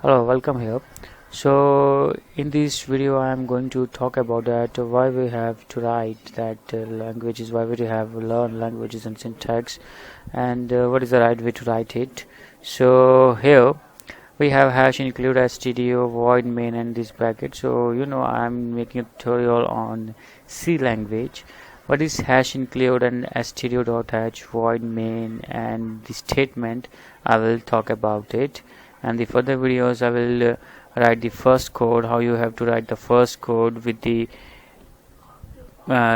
Hello, welcome here. So in this video I am going to talk about that why we have to write that languages, why we have learn languages and syntax, and what is the right way to write it. So here we have hash include stdio void main and this bracket. So I'm making a tutorial on C language. What is hash include and stdio.h void main and the statement? I will talk about it, and the further videos I will write the first code, how you have to write the first code with the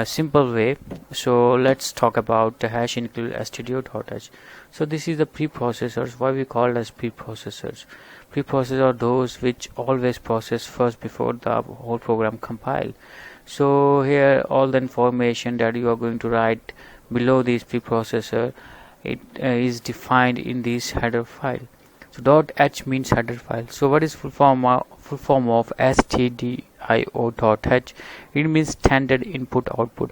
simple way. So let's talk about the hash include stdio.h. So this is the preprocessors. Why we call as preprocessors? Preprocessors are those which always process first before the whole program compile. So here all the information that you are going to write below this preprocessor, it is defined in this header file. So .h means header file. So what is full form of stdio.h? It means standard input output.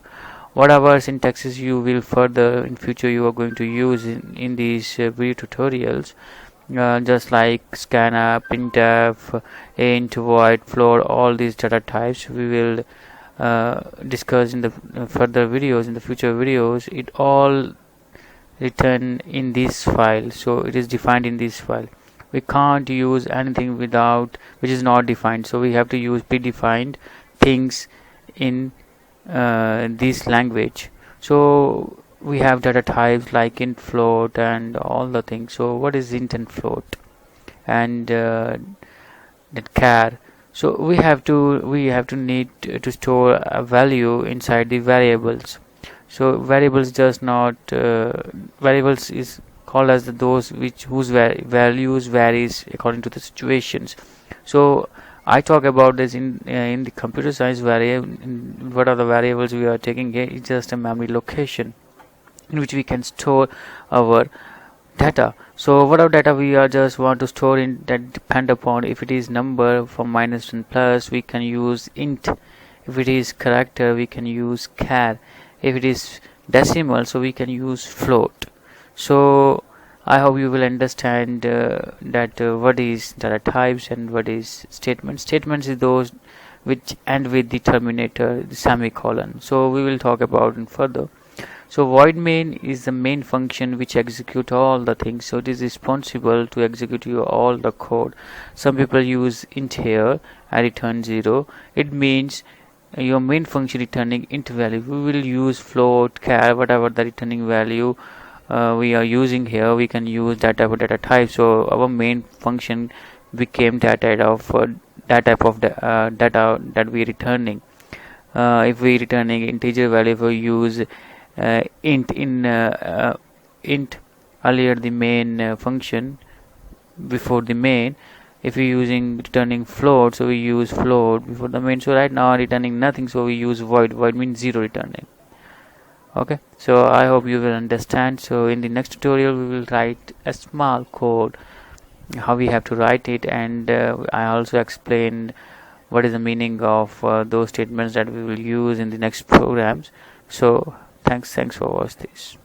Whatever syntaxes you will further in future you are going to use in these video tutorials, just like scanf, printf, int, void, float, all these data types we will discuss in the further videos, in the future videos. It all written in this file, so it is defined in this file. We can't use anything without which is not defined, so we have to use predefined things in this language. So we have data types like int, float, and all the things. So what is int and float, and that char? So we have to need to store a value inside the variables. So variables does not variables is called as those whose values varies according to the situations. So I talk about this in the computer science. What are the variables we are taking here? It's just a memory location in which we can store our data. So what our data we are just want to store in, that depend upon if it is number from minus and plus, we can use int. If it is character, we can use char. If it is decimal, so we can use float. So I hope you will understand that what is data types and what is statements. Statements is those which end with the terminator, the semicolon. So we will talk about it further. So void main is the main function which execute all the things. So it is responsible to execute all the code. Some people use int here and return 0. It means your main function returning int value. We will use float, char, whatever the returning value we are using here. We can use that type of data type. So our main function became that type of data that we returning. If we returning integer value, we use int in int earlier the main function before the main. If we using returning float, so we use float before the main. So right now returning nothing, so we use void. Void means 0 returning. Okay, so I hope you will understand. So in the next tutorial we will write a small code, how we have to write it, and I also explained what is the meaning of those statements that we will use in the next programs. So thanks for watching this.